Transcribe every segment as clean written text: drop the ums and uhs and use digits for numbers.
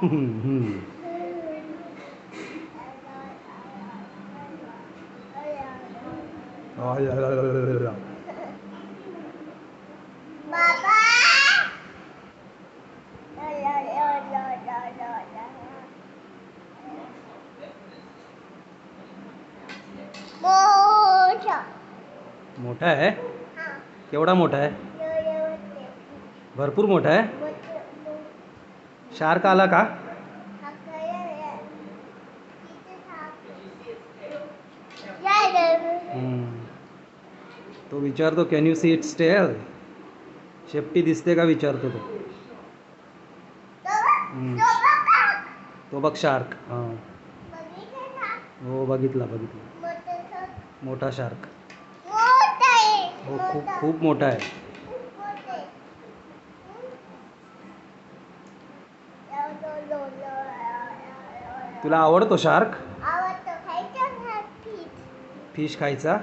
हम्म. बाबा मोठा मोठा आहे. हा केवढा मोठा आहे? भरपूर मोठा आहे. शार्क आला का? हम्म. तो विचारतो can you see its tail. शेपटी दिसते का विचारतो तो. हम्म. तो बघ शार्क. हां. हो बघितला बघितला. मोठा शार्क. हो खूप खूप मोठा आहे. तुला आवडतो शार्क? फिश खायचा?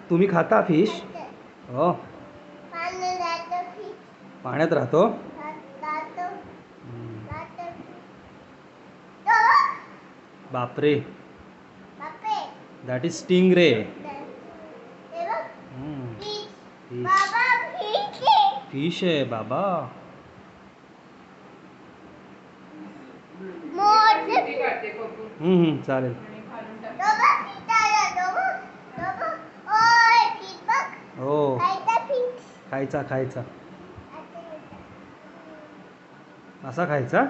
तुम्ही खाता फिश? हो. पाण्यात राहतो. बापरे. That is sting ray. Fish आहे बाबा. चालेल. हो खायचा खायचा. असा खायचा.